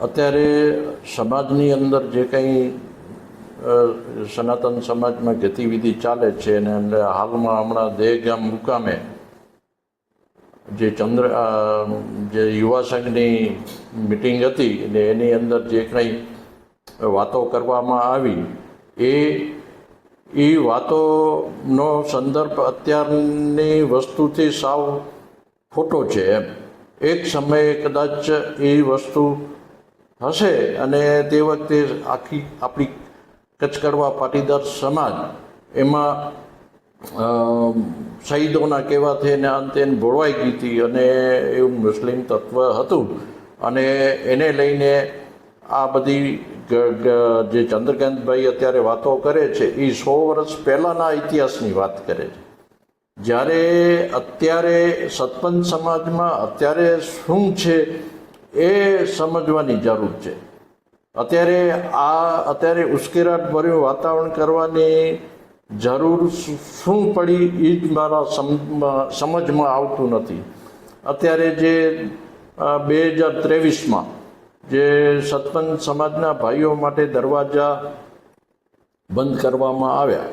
અત્યારે સમાજની અંદર જે કંઈ સનાતન સમાજમાં ગતિવિધિ ચાલે છે અને હાલમાં હમણાં દહેગામ મુકામે જે જે યુવા સંઘની મિટિંગ હતી અને એની અંદર જે કંઈ વાતો કરવામાં આવી એ વાતોનો સંદર્ભ અત્યારની વસ્તુથી સાવ ખોટો છે. એમ એક સમયે કદાચ એ વસ્તુ હશે અને તે વખતે આખી આપણી કચ્છ કડવા પાટીદાર સમાજ એમાં શહીદોના કહેવાથી ને અંતે ભોળવાઈ ગઈ હતી અને એવું મુસ્લિમ તત્વ હતું અને એને લઈને આ બધી જે ચંદ્રકાંતભાઈ અત્યારે વાતો કરે છે એ 100 વર્ષ પહેલાંના ઇતિહાસની વાત કરે છે. જ્યારે અત્યારે સતપંચ સમાજમાં અત્યારે શું છે એ સમજવાની જરૂર છે. અત્યારે ઉશ્કેરાટ ભર્યું વાતાવરણ કરવાની જરૂર શું પડી એ જ મારા સમજમાં આવતું નથી. અત્યારે જે 2023માં જે સતપંચ સમાજના ભાઈઓ માટે દરવાજા બંધ કરવામાં આવ્યા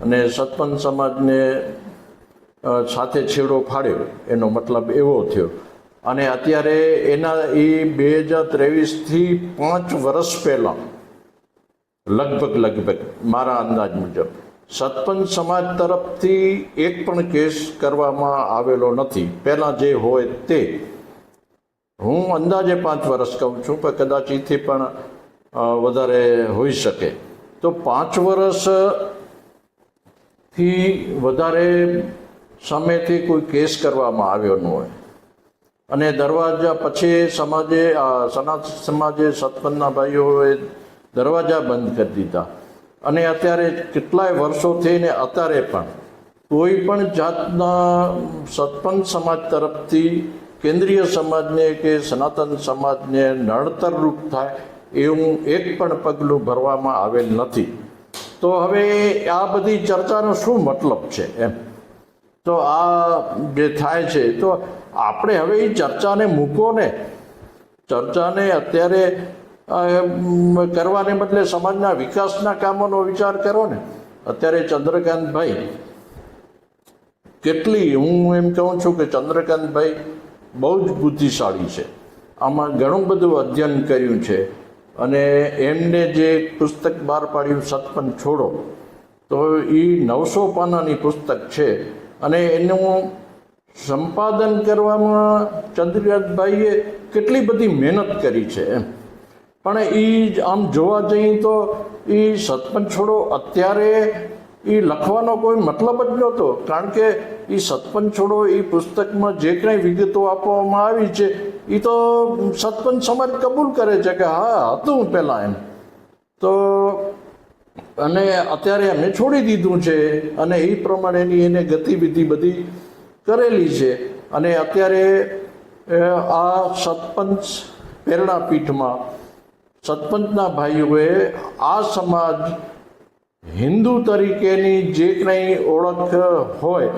અને સતપંચ સમાજને સાથે છેડો ફાડ્યો એનો મતલબ એવો થયો. અને અત્યારે એના એ 2023થી 5 વર્ષ પહેલાં લગભગ મારા અંદાજ મુજબ સતપંચ સમાજ તરફથી એક પણ કેસ કરવામાં આવેલો નથી. પહેલાં જે હોય તે હું અંદાજે 5 વર્ષ કહું છું, પણ કદાચ એથી પણ વધારે હોઈ શકે. તો 5 વર્ષથી વધારે સમયથી કોઈ કેસ કરવામાં આવ્યો ન હોય અને દરવાજા પછી સનાતન સમાજે સતપંચના ભાઈઓએ દરવાજા બંધ કરી દીધા અને અત્યારે કેટલાય વર્ષો થઈને અત્યારે પણ કોઈ પણ જાતના સતપંચ સમાજ તરફથી કેન્દ્રીય સમાજને કે સનાતન સમાજને નડતરરૂપ થાય એવું એક પણ પગલું ભરવામાં આવેલ નથી. તો હવે આ બધી ચર્ચાનો શું મતલબ છે એમ? તો આ જે થાય છે તો આપણે હવે એ ચર્ચાને મૂકો ને, ચર્ચાને અત્યારે કરવાને બદલે સમાજના વિકાસના કામોનો વિચાર કરો ને. અત્યારે ચંદ્રકાંતભાઈ હું એમ કહું છું કે ચંદ્રકાંતભાઈ બહુ જ બુદ્ધિશાળી છે. આમાં ઘણું બધું અધ્યયન કર્યું છે અને એમને જે પુસ્તક બહાર પાડ્યું સતપંચ છોડો, તો એ 900 પાનાની પુસ્તક છે અને એનું સંપાદન કરવામાં ચંદ્રકાંતભાઈએ કેટલી બધી મહેનત કરી છે એમ. પણ એ આમ જોવા જઈએ તો એ સતપંચ છોડો અત્યારે એ લખવાનો કોઈ મતલબ જ નહોતો, કારણ કે એ સતપંચ છોડો એ પુસ્તકમાં જે કંઈ વિગતો આપવામાં આવી છે એ તો સતપંચ સમાજ કબૂલ કરે છે કે હા હતું પહેલાં એમ. તો અને અત્યારે અમે છોડી દીધું છે અને એ પ્રમાણેની એને ગતિવિધિ બધી કરેલી છે. અને અત્યારે આ સતપંચ પ્રેરણાપીઠમાં સતપંચના ભાઈઓએ આ સમાજ હિન્દુ તરીકેની જે કંઈ ઓળખ હોય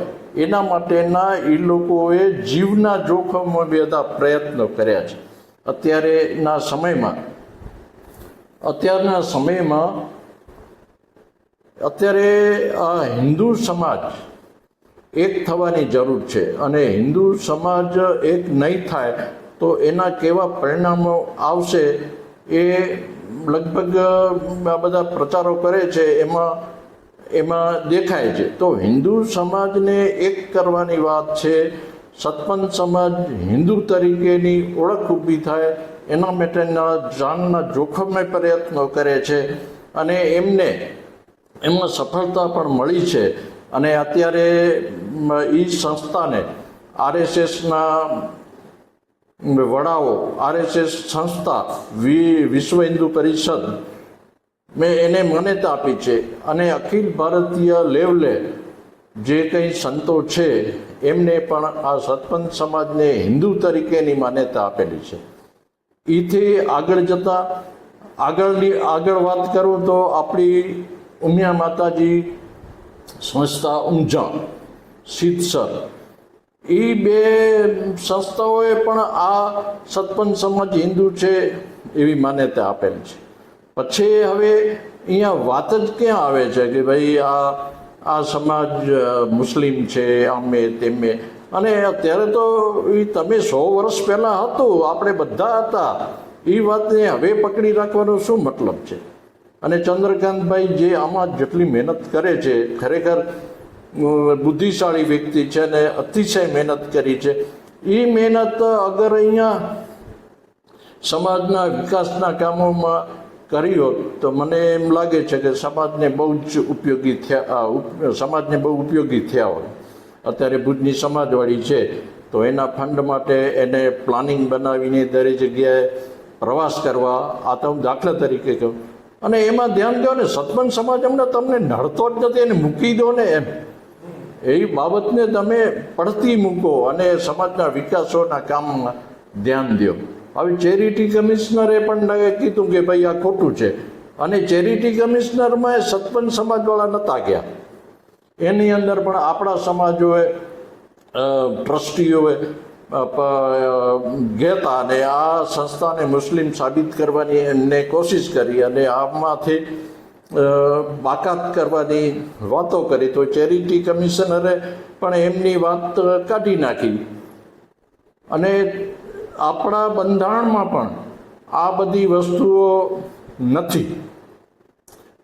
એના માટેના એ લોકોએ જીવના જોખમમાં બધા પ્રયત્નો કર્યા છે. અત્યારના સમયમાં અત્યારે આ હિન્દુ સમાજ એક થવાની જરૂર છે અને હિન્દુ સમાજ એક નહીં થાય તો એના કેવા પરિણામો આવશે એ લગભગ આ બધા પ્રચારો કરે છે એમાં દેખાય છે. તો હિન્દુ સમાજને એક કરવાની વાત છે. સતપંચ સમાજ હિન્દુ તરીકેની ઓળખ ઊભી થાય એના માટેના જાનના જોખમે પ્રયત્નો કરે છે અને એમાં સફળતા પણ મળી છે. અને અત્યારે એ સંસ્થાને RSSના વડાઓ, RSS સંસ્થા, વિશ્વ હિન્દુ પરિષદ મેં એને માન્યતા આપી છે અને અખિલ ભારતીય લેવલે જે કંઈ સંતો છે એમને પણ આ સતપંચ સમાજને હિન્દુ તરીકેની માન્યતા આપેલી છે. એથી આગળ વાત કરું તો આપણી ઉમિયા માતાજી સંસ્થા ઊંઝા સિદ્ધસર એ બે સંસ્થાઓએ પણ આ સતપંથ સમાજ હિન્દુ છે એવી માન્યતા આપેલ છે. પછી હવે અહીંયા વાત જ ક્યાં આવે છે કે ભાઈ આ સમાજ મુસ્લિમ છે, આમે તેમે. અને અત્યારે તો એ તમે 100 વર્ષ પહેલાં હતું, આપણે બધા હતા, એ વાતને હવે પકડી રાખવાનો શું મતલબ છે? અને ચંદ્રકાંતભાઈ જે આમાં જેટલી મહેનત કરે છે, ખરેખર બુદ્ધિશાળી વ્યક્તિ છે અને અતિશય મહેનત કરી છે. એ મહેનત અગર અહીંયા સમાજના વિકાસના કામોમાં કરી હોત તો મને એમ લાગે છે કે સમાજને બહુ જ ઉપયોગી થયા હોય. અત્યારે ભુજની સમાજવાડી છે તો એના ફંડ માટે એને પ્લાનિંગ બનાવીને દરેક જગ્યાએ પ્રવાસ કરવા, આ તો હું દાખલા તરીકે કહું. અને એમાં ધ્યાન દો ને, સતપંથ સમાજ હમણાં તમને નડતો જ નથી, એને મૂકી દો ને એમ. એ બાબતને તમે પડતી મૂકો અને સમાજના વિકાસોના કામમાં ધ્યાન દો. હવે ચેરિટી કમિશનરે પણ કીધું કે ભાઈ આ ખોટું છે, અને ચેરિટી કમિશનરમાં સતપંથ સમાજવાળા નહોતા ગયા. એની અંદર પણ આપણા સમાજોએ ટ્રસ્ટીઓએ ગયા હતા અને આ સંસ્થાને મુસ્લિમ સાબિત કરવાની એમને કોશિશ કરી અને આમાંથી બાકાત કરવાની વાતો કરી. તો ચેરિટી કમિશનરે પણ એમની વાત કાઢી નાખી. અને આપણા બંધારણમાં પણ આ બધી વસ્તુઓ નથી.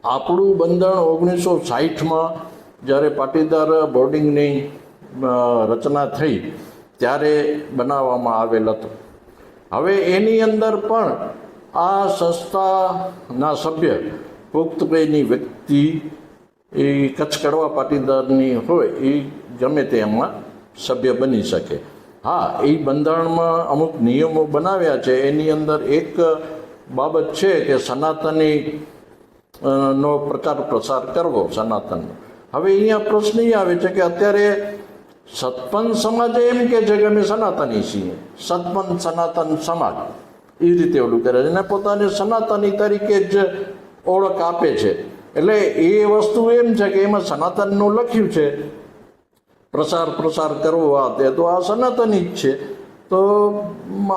આપણું બંધારણ 1960માં જ્યારે પાટીદાર બોર્ડિંગની રચના થઈ ત્યારે બનાવવામાં આવેલ હતું. હવે એની અંદર પણ આ સંસ્થાના સભ્ય પુખ્ત વયની વ્યક્તિ એ કચ્છ કડવા પાટીદારની હોય એ ગમે તે એમાં સભ્ય બની શકે. હા, એ બંધારણમાં અમુક નિયમો બનાવ્યા છે. એની અંદર એક બાબત છે કે સનાતની નો પ્રચાર પ્રસાર કરવો, સનાતનનો. હવે અહીંયા પ્રશ્ન એ આવે છે કે અત્યારે સતપંથ સમાજ એમ કે છે કે અમે સનાતની છીએ, સતપંથ સનાતન સમાજ એ રીતે ઓલું કરે છે અને પોતાને સનાતની તરીકે જ ઓળખ આપે છે. એટલે એ વસ્તુ એમ છે કે એમાં સનાતનનું લખ્યું છે, પ્રસાર કરવો આ તે, તો આ સનાતની જ છે. તો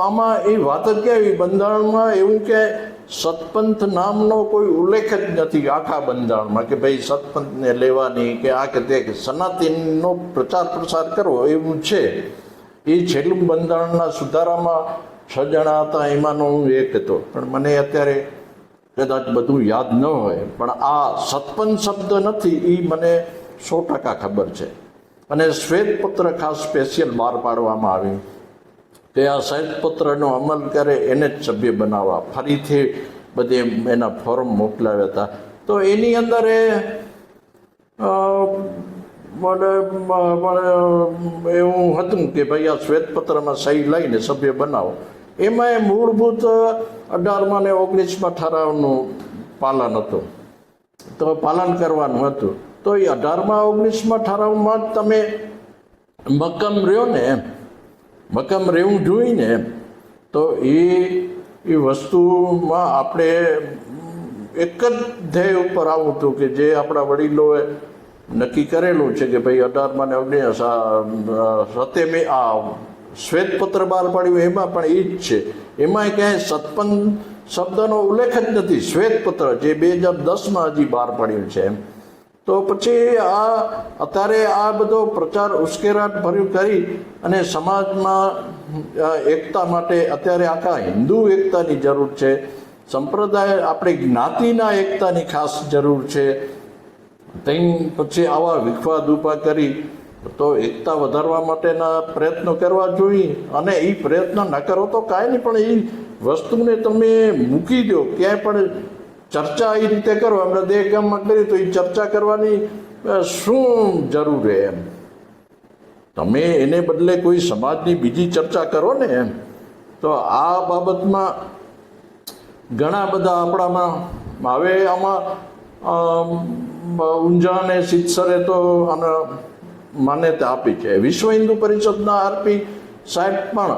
આમાં એ વાત જ કેવી, બંધારણમાં એવું કે સતપંથ નામનો કોઈ ઉલ્લેખ જ નથી આખા બંધારણમાં કે ભાઈ સતપંથને લેવાની કે આ કે તે, સનાતનનો પ્રસાર કરવો એવું છે. એ છેલ્લું બંધારણના સુધારામાં 6 જણા હતા, એમાંનો હું એક હતો. પણ મને અત્યારે કદાચ બધું યાદ ન હોય, પણ આ સતપંથ શબ્દ નથી એ મને 100% ખબર છે. અને શ્વેતપત્ર ખાસ સ્પેશિયલ બહાર પાડવામાં આવ્યું કે આ શ્વેતપત્રનો અમલ કરે એને જ સભ્ય બનાવવા. ફરીથી બધે એના ફોર્મ મોકલાવ્યા હતા. તો એની અંદર એવું હતું કે ભાઈ આ શ્વેતપત્રમાં સહી લઈને સભ્ય બનાવો. એમાં એ મૂળભૂત 18માં ને 19માં ઠરાવનું પાલન હતું, તો પાલન કરવાનું હતું. તો એ 18માં 19માં ઠરાવમાં જ તમે મક્કમ રહ્યો ને એમ, મક્કમ રહેવું જોઈને એમ. તો એ વસ્તુમાં આપણે એક જ ધ્યેય ઉપર આવું હતું કે જે આપણા વડીલોએ નક્કી કરેલું છે કે ભાઈ 18માં ને 19 આ શ્વેતપત્ર બહાર પાડ્યું એમાં પણ એ જ છે. એમાં ક્યાંય સતપંથ શબ્દનો ઉલ્લેખ જ નથી. શ્વેતપત્ર જે 2010માં હજી બહાર પાડ્યું છે એમ. તો પછી અત્યારે આ બધો પ્રચાર ઉશ્કેરાટ ભર્યું કરી અને સમાજમાં એકતા માટે અત્યારે આખા હિન્દુ એકતાની જરૂર છે, સંપ્રદાય આપણે જ્ઞાતિના એકતાની ખાસ જરૂર છે. પછી આવા વિખવાદ ઊભા કરી તો એકતા વધારવા માટેના પ્રયત્નો કરવા જોઈએ. અને એ પ્રયત્ન ન કરો તો કાંઈ નહીં, પણ એ વસ્તુને તમે મૂકી દો, ક્યાંય પણ ચર્ચા એ રીતે કરો. આપણે દહેગામમાં કરી તો એ ચર્ચા કરવાની શું જરૂર છે એમ? તમે એને બદલે કોઈ સમાજની બીજી ચર્ચા કરો ને એમ. તો આ બાબતમાં ઘણા બધા આપણામાં હવે આમાં ઊંઝા અને સિદ્ધસરે તો આને માન્યતા આપી છે. વિશ્વ હિન્દુ પરિષદના આરપી સાહેબ પણ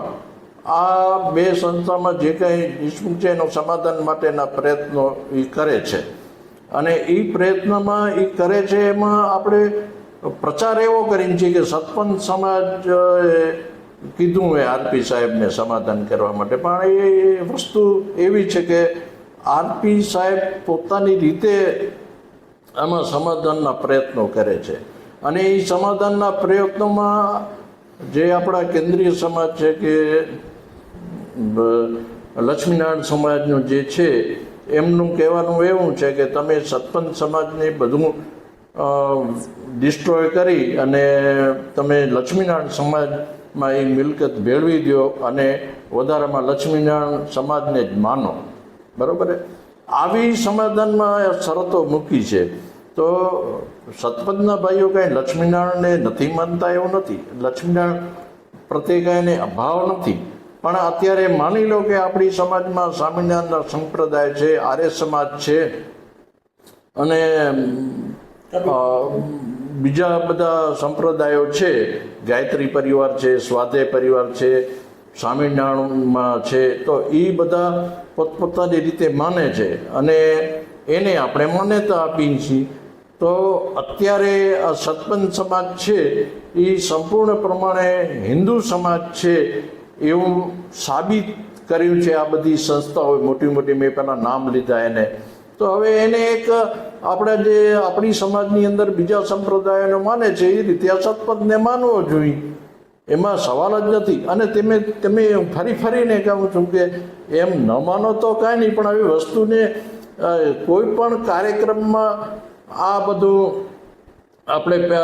આ બે સંસ્થામાં જે કંઈ ઇસ્યુ છે એનું સમાધાન માટેના પ્રયત્નો એ કરે છે. અને એ પ્રયત્નમાં એ કરે છે એમાં આપણે પ્રચાર એવો કરીને છે કે સતપંથ સમાજ કીધું એ આરપી સાહેબને સમાધાન કરવા માટે, પણ એ વસ્તુ એવી છે કે આરપી સાહેબ પોતાની રીતે આમાં સમાધાનના પ્રયત્નો કરે છે, અને એ સમાધાનના પ્રયત્નોમાં જે આપણા કેન્દ્રીય સમાજ છે કે લક્ષ્મીનારાયણ સમાજનું જે છે એમનું કહેવાનું એવું છે કે તમે સતપંથ સમાજને બધું ડિસ્ટ્રોય કરી અને તમે લક્ષ્મીનારાયણ સમાજમાં એ મિલકત ભેળવી દો અને વધારામાં લક્ષ્મીનારાયણ સમાજને જ માનો. બરાબર, આવી સમાધાનમાં શરતો મૂકી છે. તો સતપંથના ભાઈઓ કાંઈ લક્ષ્મીનારાયણને નથી માનતા એવું નથી, લક્ષ્મીનારાયણ પ્રત્યે કાંઈને અભાવ નથી, પણ અત્યારે માની લો કે આપણી સમાજમાં સ્વામિનારાયણના સંપ્રદાય છે, આર્ય સમાજ છે અને બીજા બધા સંપ્રદાયો છે, ગાયત્રી પરિવાર છે, સ્વાધ્યાય પરિવાર છે, સ્વામિનારાયણમાં છે, તો એ બધા પોતપોતાની રીતે માને છે અને એને આપણે માન્યતા આપીએ છીએ. તો અત્યારે આ સતપંથ સમાજ છે એ સંપૂર્ણ પ્રમાણે હિન્દુ સમાજ છે એવું સાબિત કર્યું છે આ બધી સંસ્થાઓ મોટી મોટી, મેં પહેલાં નામ લીધા એને. તો હવે એને એક આપણે જે આપણી સમાજની અંદર બીજા સંપ્રદાયોને માને છે એ રીતે આ સતપંથને માનવો જોઈએ, એમાં સવાલ જ નથી. અને તમે ફરીને કહું છું કે એમ ન માનો તો કાંઈ નહીં, પણ આવી વસ્તુને કોઈ પણ કાર્યક્રમમાં આ બધું આપણે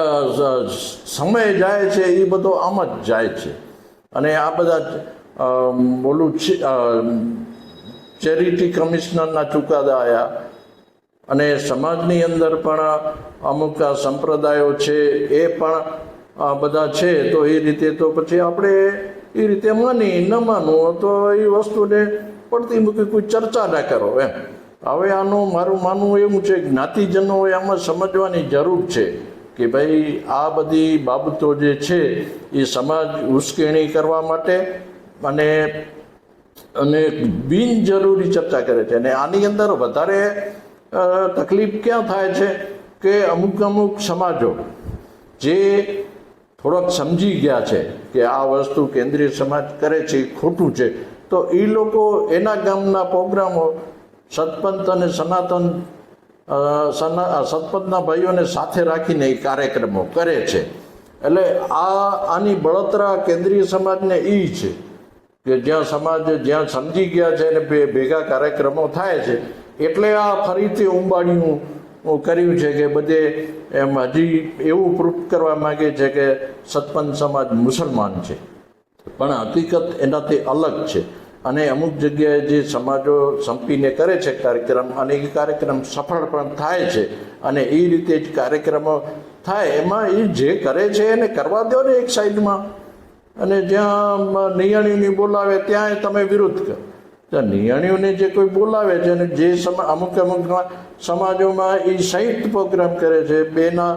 સમય જાય છે એ બધો આમ જ જાય છે. અને આ બધા બોલું ચેરિટી કમિશનરના ચુકાદા આવ્યા અને સમાજની અંદર પણ અમુક સંપ્રદાયો છે એ પણ બધા છે, તો એ રીતે તો પછી આપણે એ રીતે માની ન માનવું તો એ વસ્તુને પડતી મૂકી કોઈ ચર્ચા ના કરો એમ. હવે આનું મારું માનવું એવું છે, જ્ઞાતિજનોએ આમાં સમજવાની જરૂર છે કે ભાઈ આ બધી બાબતો જે છે એ સમાજ ઉશ્કેરણી કરવા માટે અને બિનજરૂરી ચર્ચા કરે છે. અને આની અંદર વધારે તકલીફ ક્યાં થાય છે કે અમુક સમાજો જે થોડોક સમજી ગયા છે કે આ વસ્તુ કેન્દ્રીય સમાજ કરે છે એ ખોટું છે, તો એ લોકો એના ગામના પ્રોગ્રામો સતપંથ અને સતપંથના ભાઈઓને સાથે રાખીને એ કાર્યક્રમો કરે છે. એટલે આની બળતરા કેન્દ્રીય સમાજને એ છે કે જ્યાં સમજી ગયા છે અને ભેગા કાર્યક્રમો થાય છે, એટલે આ ફરીથી ઉંબાડિયું કર્યું છે કે બધે એમ હજી એવું પ્રૂફ કરવા માગે છે કે સતપંથ સમાજ મુસલમાન છે, પણ હકીકત એનાથી અલગ છે. અને અમુક જગ્યાએ જે સમાજો સંપીને કરે છે કાર્યક્રમ, અને એ કાર્યક્રમ સફળ પણ થાય છે, અને એ રીતે જ કાર્યક્રમો થાય એમાં એ જે કરે છે એને કરવા દો ને એક સાઈડમાં. અને જ્યાં નિયાણીઓને બોલાવે ત્યાં તમે વિરોધ કરો. ત્યાં નિયાણીઓને જે કોઈ બોલાવે છે અને જે અમુક સમાજોમાં એ સંયુક્ત પ્રોગ્રામ કરે છે, બેના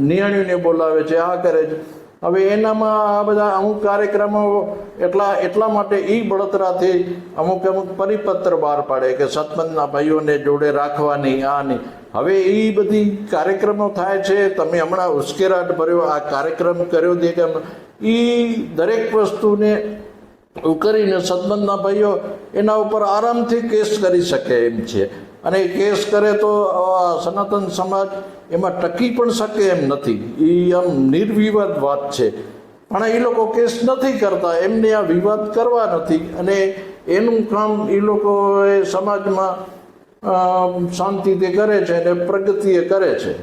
નિયાણીઓને બોલાવે છે, આ કરે છે. હવે એનામાં આ બધા અમુક કાર્યક્રમો એટલા માટે એ બળતરાથી અમુક પરિપત્ર બહાર પાડે કે સતપંથના ભાઈઓને જોડે રાખવાની આ નહીં. હવે એ બધી કાર્યક્રમો થાય છે, તમે હમણાં ઉશ્કેરાટ ભર્યો આ કાર્યક્રમ કર્યો દે કે એ દરેક વસ્તુને કરીને સતપંથના ભાઈઓ એના ઉપર આરામથી કેસ કરી શકે એમ છે. અને કેસ કરે તો સનાતન સમાજ એમાં ટકી પણ શકે એમ નથી. એ આમ નિર્વિવાદ વાત છે, પણ એ લોકો કેસ નથી કરતા, એમને આ વિવાદ કરવા નથી. અને એનું કામ એ લોકો સમાજમાં શાંતિથી કરે છે અને પ્રગતિએ કરે છે.